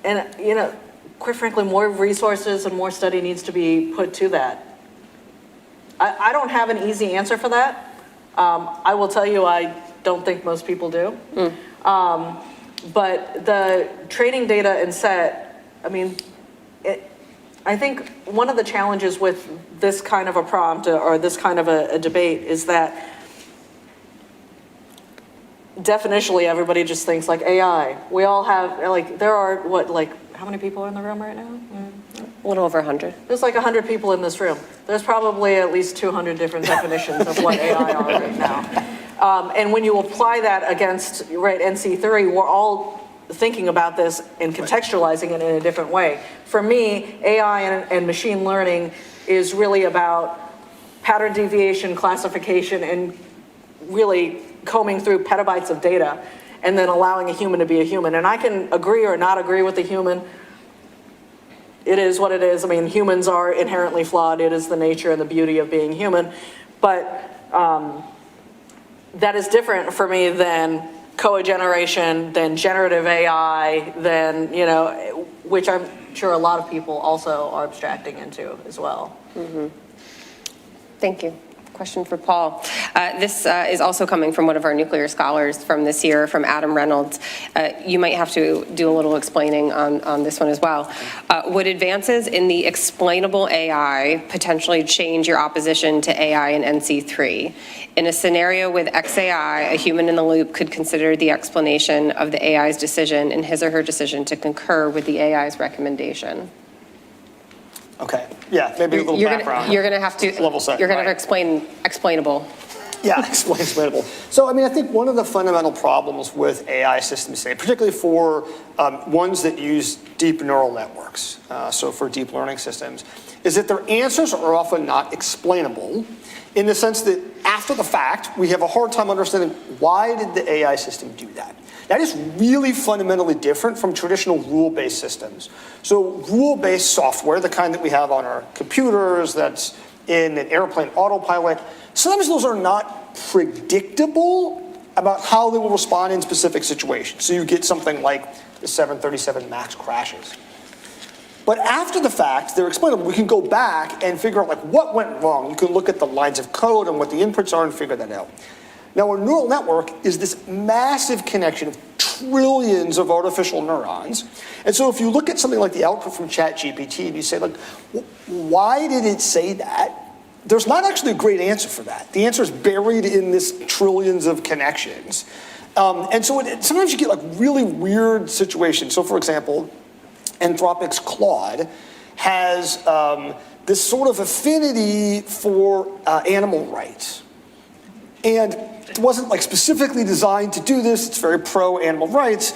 And, quite frankly, more resources and more study needs to be put to that. I don't have an easy answer for that. I will tell you, I don't think most people do. But the training data and set, I think one of the challenges with this kind of a prompt or this kind of a debate is that definitionally everybody just thinks like AI. We all have, there are, how many people are in the room right now? A little over 100. There's 100 people in this room. There's probably at least 200 different definitions of what AI are right now. And when you apply that against, NC3, we're all thinking about this and contextualizing it in a different way. For me, AI and machine learning is really about pattern deviation, classification, and really combing through petabytes of data and then allowing a human to be a human. And I can agree or not agree with the human. It is what it is. Humans are inherently flawed. It is the nature and the beauty of being human. But that is different for me than co-generation, than generative AI, than, which I'm sure a lot of people also are abstracting into as well. Mm-hmm. Thank you. Question for Paul. This is also coming from one of our nuclear scholars from this year, from Adam Reynolds. You might have to do a little explaining on this one as well. Would advances in the explainable AI potentially change your opposition to AI in NC3? In a scenario with XAI, a human in the loop could consider the explanation of the AI's decision in his or her decision to concur with the AI's recommendation. Okay. Yeah, maybe a little background. You're going to have to level set. You're going to have to explain explainable. Yeah, explainable. So, I think one of the fundamental problems with AI systems today, particularly for ones that use deep neural networks, so for deep learning systems, is that their answers are often not explainable in the sense that after the fact, we have a hard time understanding why did the AI system do that. That is really fundamentally different from traditional rule-based systems. So rule-based software, the kind that we have on our computers, that's in an airplane autopilot, sometimes those are not predictable about how they will respond in specific situations. So you get something like the 737 MAX crashes. But after the fact, they're explainable. We can go back and figure out what went wrong. You can look at the lines of code and what the inputs are and figure that out. Now, a neural network is this massive connection of trillions of artificial neurons. And so if you look at something like the output from ChatGPT and you say, like, why did it say that? There's not actually a great answer for that. The answer is buried in this trillions of connections. And so sometimes you get like really weird situations. So for example, Anthropic's Claude has this sort of affinity for animal rights. And it wasn't like specifically designed to do this. It's very pro animal rights.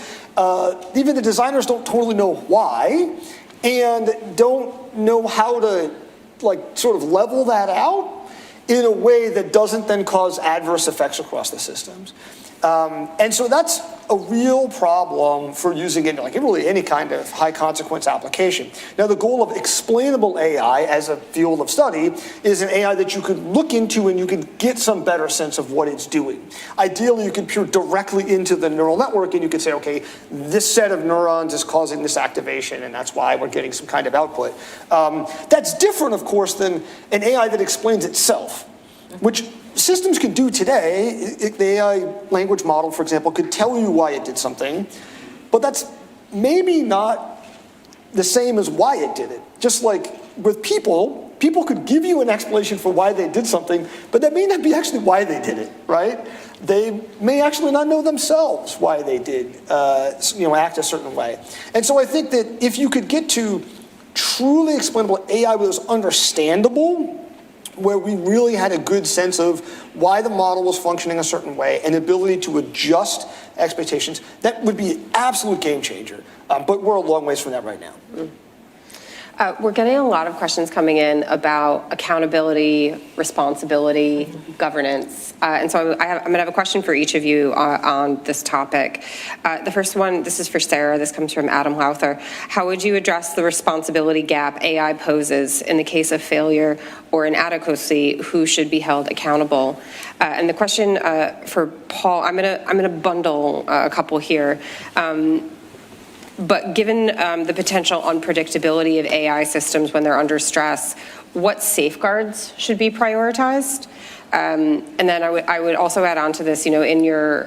Even the designers don't totally know why and don't know how to like sort of level that out in a way that doesn't then cause adverse effects across the systems. And so that's a real problem for using it in like really any kind of high consequence application. Now the goal of explainable AI as a field of study is an AI that you could look into and you could get some better sense of what it's doing. Ideally you could peer directly into the neural network and you could say, okay, this set of neurons is causing this activation and that's why we're getting some kind of output. That's different of course than an AI that explains itself, which systems could do today. The AI language model, for example, could tell you why it did something, but that's maybe not the same as why it did it. Just like with people could give you an explanation for why they did something, but that may not be actually why they did it, right? They may actually not know themselves why they did act a certain way. And so I think that if you could get to truly explainable AI that was understandable, where we really had a good sense of why the model was functioning a certain way and ability to adjust expectations, that would be an absolute game changer. But we're a long ways from that right now. We're getting a lot of questions coming in about accountability, responsibility, governance. And so I'm going to have a question for each of you on this topic. The first one, this is for Sarah. This comes from Adam Lowther. How would you address the responsibility gap AI poses in the case of failure or inadequacy? Who should be held accountable? And the question for Paul, I'm going to bundle a couple here. But given the potential unpredictability of AI systems when they're under stress, what safeguards should be prioritized? And then I would also add on to this, in your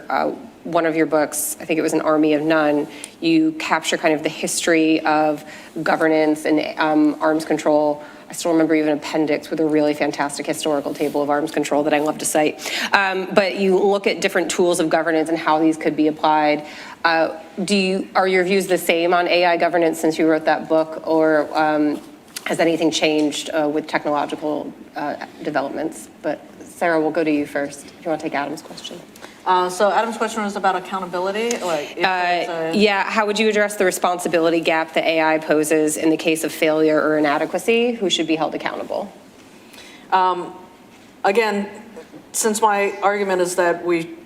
one of your books, I think it was An Army of None, you capture kind of the history of governance and arms control. I still remember even an appendix with a really fantastic historical table of arms control that I love to cite. But you look at different tools of governance and how these could be applied. Are your views the same on AI governance since you wrote that book, or has anything changed with technological developments? But Sarah, we'll go to you first if you want to take Adam's question. So Adam's question was about accountability. Yeah, how would you address the responsibility gap that AI poses in the case of failure or inadequacy? Who should be held accountable? Again, since my argument is that we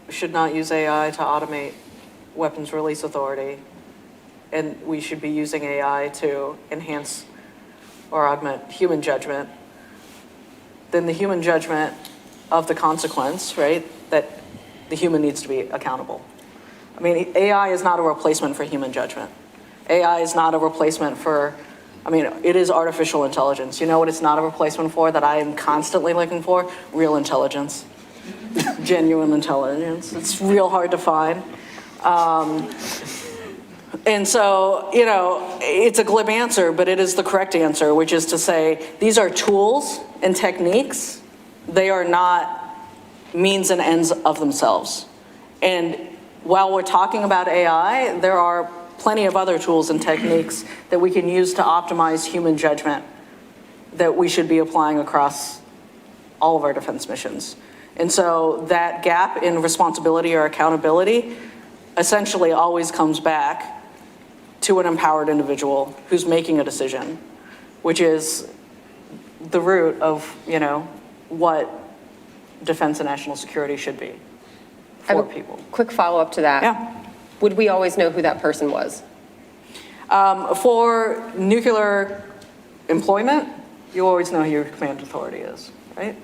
should not use AI to automate weapons release authority, and we should be using AI to enhance or augment human judgment, then the human judgment of the consequence, right, that the human needs to be accountable. I mean, AI is not a replacement for human judgment. AI is not a replacement for, it is artificial intelligence. You know what it's not a replacement for that I am constantly looking for? Real intelligence. Genuine intelligence. It's real hard to find. And so, it's a glib answer, but it is the correct answer, which is to say these are tools and techniques. They are not means and ends of themselves. And while we're talking about AI, there are plenty of other tools and techniques that we can use to optimize human judgment that we should be applying across all of our defense missions. And so that gap in responsibility or accountability essentially always comes back to an empowered individual who's making a decision, which is the root of, what defense and national security should be for people. Quick follow-up to that. Yeah. Would we always know who that person was? For nuclear employment, you always know who your command authority is, right?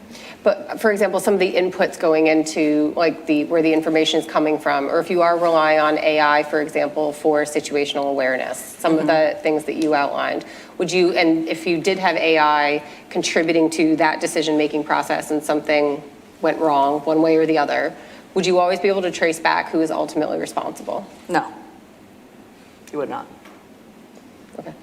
But for example, some of the inputs going into like where the information is coming from, or if you are relying on AI, for example, for situational awareness, some of the things that you outlined, and if you did have AI contributing to that decision-making process in something went wrong one way or the other, would you always be able to trace back who is ultimately responsible? No, you would not. Okay,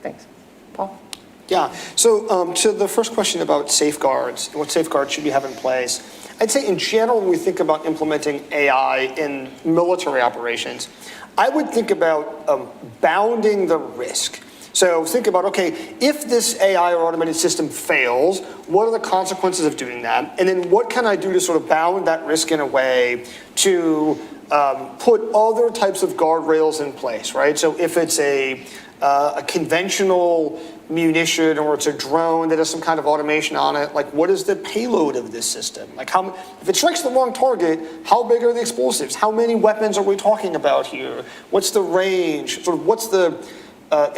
thanks. Paul? Yeah, so to the first question about safeguards, what safeguards should we have in place? I'd say in general, when we think about implementing AI in military operations, I would think about bounding the risk. So think about, okay, if this AI or automated system fails, what are the consequences of doing that? And then what can I do to sort of bound that risk in a way to put other types of guardrails in place, right? So if it's a conventional munition or it's a drone that has some kind of automation on it, like what is the payload of this system? Like if it strikes the wrong target, how big are the explosives? How many weapons are we talking about here? What's the range? Sort of what's the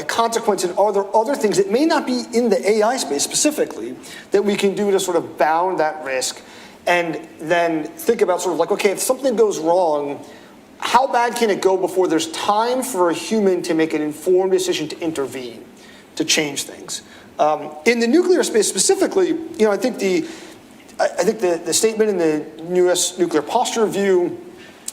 consequence, and are there other things that may not be in the AI space specifically that we can do to sort of bound that risk? And then think about sort of like, okay, if something goes wrong, how bad can it go before there's time for a human to make an informed decision to intervene, to change things? In the nuclear space specifically, I think the statement in the U.S. nuclear posture review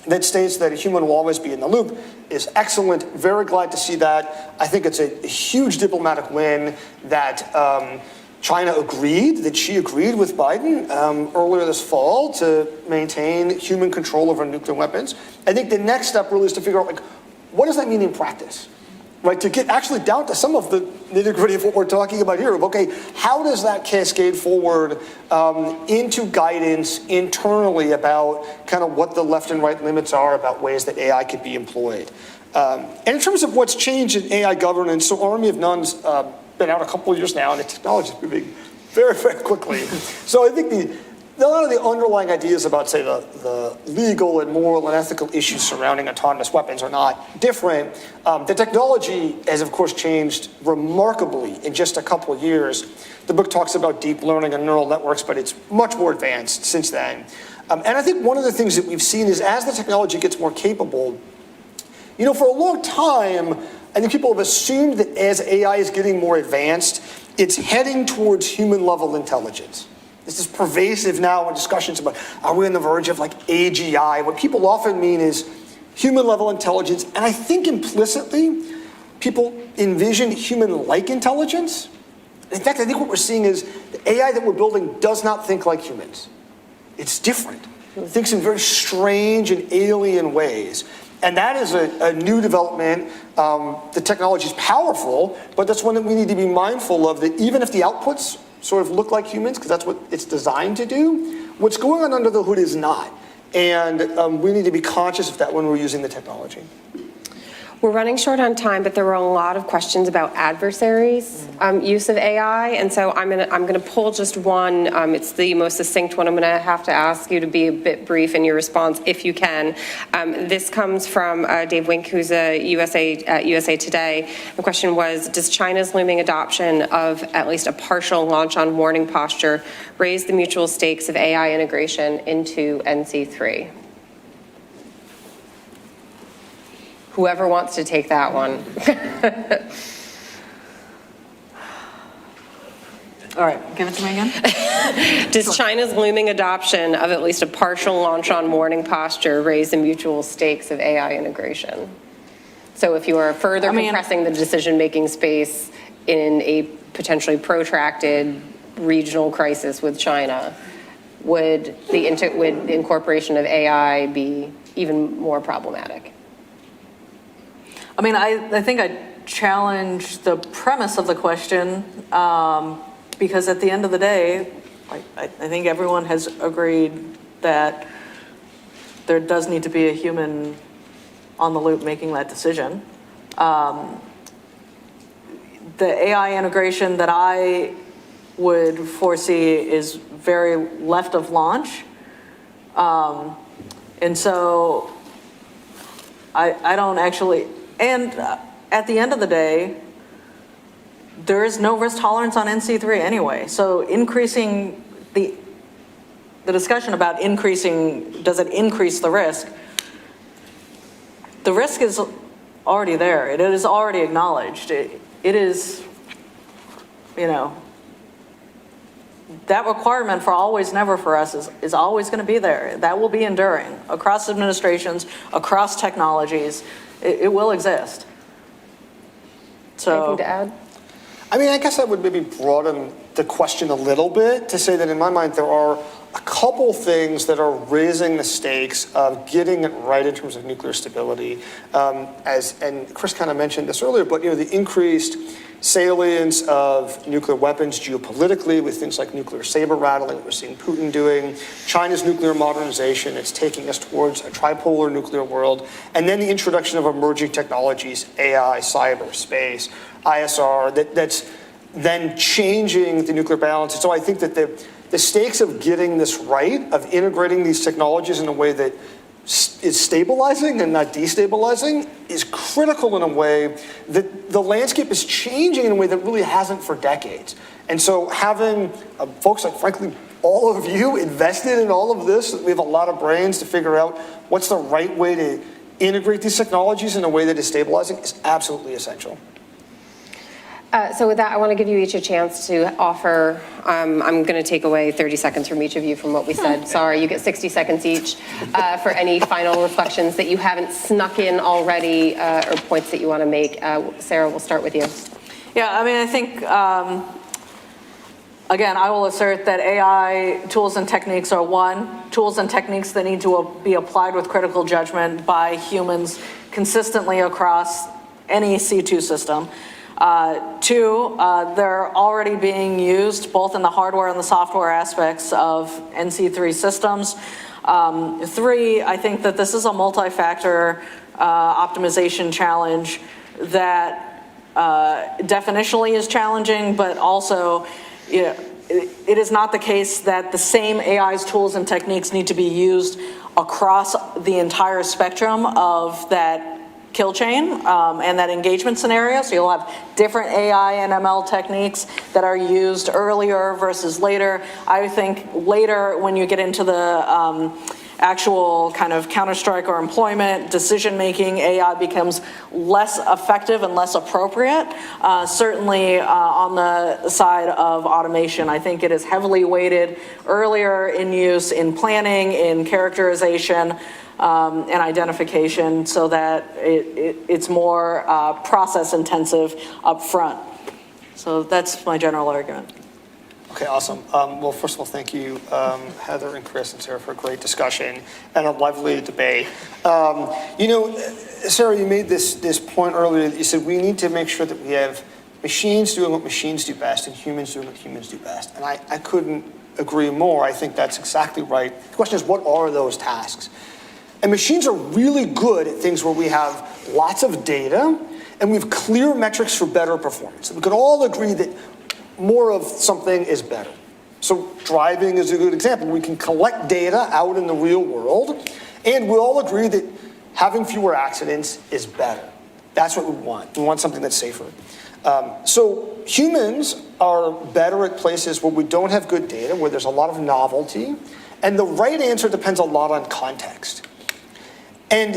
that states that a human will always be in the loop is excellent. Very glad to see that. I think it's a huge diplomatic win that China agreed, that she agreed with Biden earlier this fall to maintain human control over nuclear weapons. I think the next step really is to figure out, like, what does that mean in practice? Right, to get actually down to some of the nitty-gritty of what we're talking about here. Of, okay, how does that cascade forward into guidance internally about kind of what the left and right limits are about ways that AI could be employed? And in terms of what's changed in AI governance, so Army of None's been out a couple of years now, and the technology is moving very, very quickly. So I think a lot of the underlying ideas about, say, the legal and moral and ethical issues surrounding autonomous weapons are not different. The technology has, of course, changed remarkably in just a couple of years. The book talks about deep learning and neural networks, but it's much more advanced since then. And I think one of the things that we've seen is as the technology gets more capable, for a long time, I think people have assumed that as AI is getting more advanced, it's heading towards human-level intelligence. This is pervasive now in discussions about, are we on the verge of like AGI? What people often mean is human-level intelligence, and I think implicitly, people envision human-like intelligence. In fact, I think what we're seeing is the AI that we're building does not think like humans. It's different. It thinks in very strange and alien ways. And that is a new development. The technology is powerful, but that's one that we need to be mindful of, that even if the outputs sort of look like humans, because that's what it's designed to do, what's going on under the hood is not. And we need to be conscious of that when we're using the technology. We're running short on time, but there were a lot of questions about adversaries use of AI, and so I'm gonna pull just one. It's the most succinct one. I'm gonna have to ask you to be a bit brief in your response, if you can. This comes from Dave Wink, who's a USA Today. The question was, does China's looming adoption of at least a partial launch on warning posture raise the mutual stakes of AI integration into NC3? Whoever wants to take that one. All right, give it to me again. Does China's looming adoption of at least a partial launch on warning posture raise the mutual stakes of AI integration? So if you are further compressing the decision-making space in a potentially protracted regional crisis with China, would the incorporation of AI be even more problematic? I think I challenge the premise of the question because at the end of the day, I think everyone has agreed that there does need to be a human on the loop making that decision. The AI integration that I would foresee is very left of launch. And so I don't actually... And at the end of the day, there is no risk tolerance on NC3 anyway. So increasing the discussion about increasing, does it increase the risk? The risk is already there. It is already acknowledged. It is, that requirement for always, never for us is always going to be there. That will be enduring across administrations, across technologies. It will exist. So, Anything to add? I mean, I guess I would maybe broaden the question a little bit to say that in my mind there are a couple things that are raising the stakes of getting it right in terms of nuclear stability. And Chris kind of mentioned this earlier, but the increased salience of nuclear weapons geopolitically with things like nuclear saber-rattling that we're seeing Putin doing, China's nuclear modernization, it's taking us towards a tripolar nuclear world, and then the introduction of emerging technologies, AI, cyber, space, ISR, that's then changing the nuclear balance. And so I think that the stakes of getting this right, of integrating these technologies in a way that is stabilizing and not destabilizing, is critical in a way that the landscape is changing in a way that really hasn't for decades. And so having folks like, frankly, all of you invested in all of this, we have a lot of brains to figure out what's the right way to integrate these technologies in a way that is stabilizing is absolutely essential. So with that, I want to give you each a chance to offer, I'm going to take away 30 seconds from each of you from what we said. Sorry, you get 60 seconds each for any final reflections that you haven't snuck in already or points that you want to make. Sarah, we'll start with you. yeah, I mean, I think, again, I will assert that AI tools and techniques are tools and techniques that need to be applied with critical judgment by humans consistently across any C2 system. Two, they're already being used both in the hardware and the software aspects of NC3 systems. Three, I think that this is a multi-factor optimization challenge that definitionally is challenging, but also it is not the case that the same AI's tools and techniques need to be used across the entire spectrum of that kill chain and that engagement scenario. So you'll have different AI and ML techniques that are used earlier versus later. I think later, when you get into the actual kind of counterstrike or employment decision-making, AI becomes less effective and less appropriate. Certainly on the side of automation, I think it is heavily weighted earlier in use, in planning, in characterization, and identification, so that it's more process intensive up front. So that's my general argument. Okay, awesome. Well, first of all, thank you, Heather and Chris and Sarah, for a great discussion and a lively debate. Sarah, you made this point earlier that you said we need to make sure that we have machines doing what machines do best and humans doing what humans do best. And I couldn't agree more. I think that's exactly right. The question is, what are those tasks? And machines are really good at things where we have lots of data and we have clear metrics for better performance. We can all agree that more of something is better. So driving is a good example. We can collect data out in the real world, and we all agree that having fewer accidents is better. That's what we want. We want something that's safer. So humans are better at places where we don't have good data, where there's a lot of novelty, and the right answer depends a lot on context. And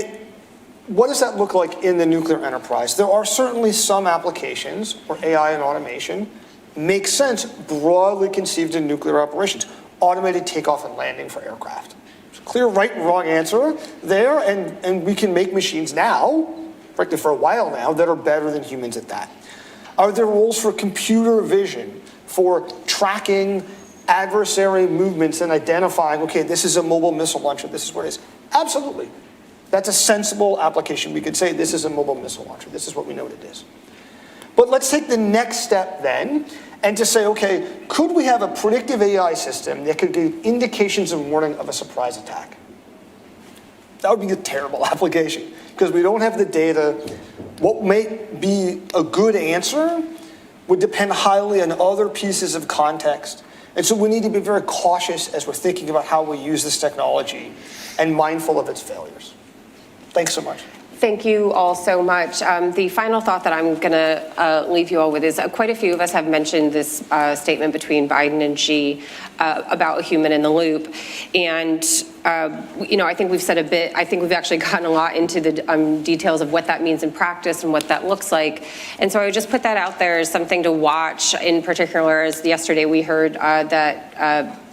what does that look like in the nuclear enterprise? There are certainly some applications where AI and automation make sense broadly conceived in nuclear operations. Automated takeoff and landing for aircraft. There's a clear right and wrong answer there, and we can make machines now, frankly for a while now, that are better than humans at that. Are there roles for computer vision, for tracking adversary movements and identifying, okay, this is a mobile missile launcher, this is what it is? Absolutely. That's a sensible application. We could say this is a mobile missile launcher. This is what we know what it is. But let's take the next step then and to say, okay, could we have a predictive AI system that could give indications and warning of a surprise attack? That would be a terrible application because we don't have the data. What may be a good answer would depend highly on other pieces of context. And so we need to be very cautious as we're thinking about how we use this technology and mindful of its failures. Thanks so much. Thank you all so much. The final thought that I'm going to leave you all with is quite a few of us have mentioned this statement between Biden and Xi about a human in the loop. And, I think we've said a bit, I think we've actually gotten a lot into the details of what that means in practice and what that looks like. And so I would just put that out there as something to watch, in particular, as yesterday we heard that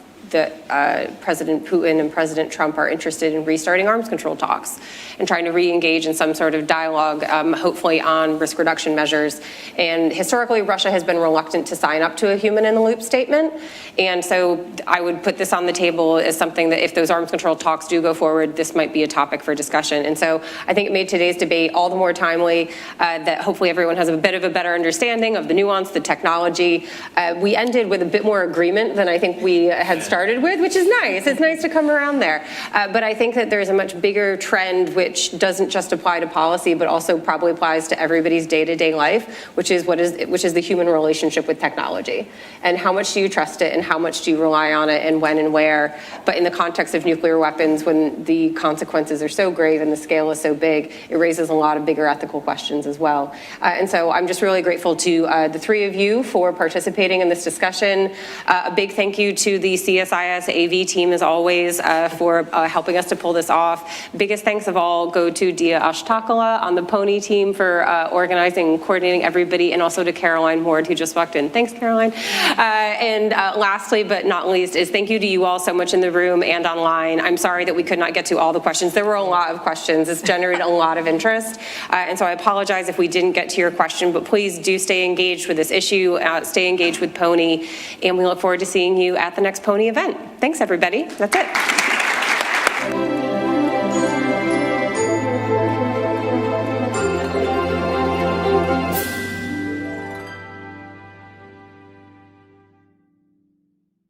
President Putin and President Trump are interested in restarting arms control talks and trying to re-engage in some sort of dialogue, hopefully on risk reduction measures. And historically, Russia has been reluctant to sign up to a human-in-the-loop statement. And so I would put this on the table as something that if those arms control talks do go forward, this might be a topic for discussion. And so I think it made today's debate all the more timely, that hopefully everyone has a bit of a better understanding of the nuance, the technology. We ended with a bit more agreement than I think we had started with, which is nice. It's nice to come around there. But I think that there's a much bigger trend which doesn't just apply to policy, but also probably applies to everybody's day-to-day life, which is the human relationship with technology. And how much do you trust it, and how much do you rely on it, and when and where? But in the context of nuclear weapons, when the consequences are so grave and the scale is so big, it raises a lot of bigger ethical questions as well. And so I'm just really grateful to the three of you for participating in this discussion. A big thank you to the CSIS AV team, as always, for helping us to pull this off. Biggest thanks of all go to Dia Ashtakala on the PONI team for organizing and coordinating everybody, and also to Caroline Ward, who just walked in. Thanks, Caroline. And lastly, but not least, is thank you to you all so much in the room and online. I'm sorry that we could not get to all the questions. There were a lot of questions. It's generated a lot of interest. And so I apologize if we didn't get to your question, but please do stay engaged with this issue, stay engaged with PONI, and we look forward to seeing you at the next PONI event. Thanks, everybody. That's it.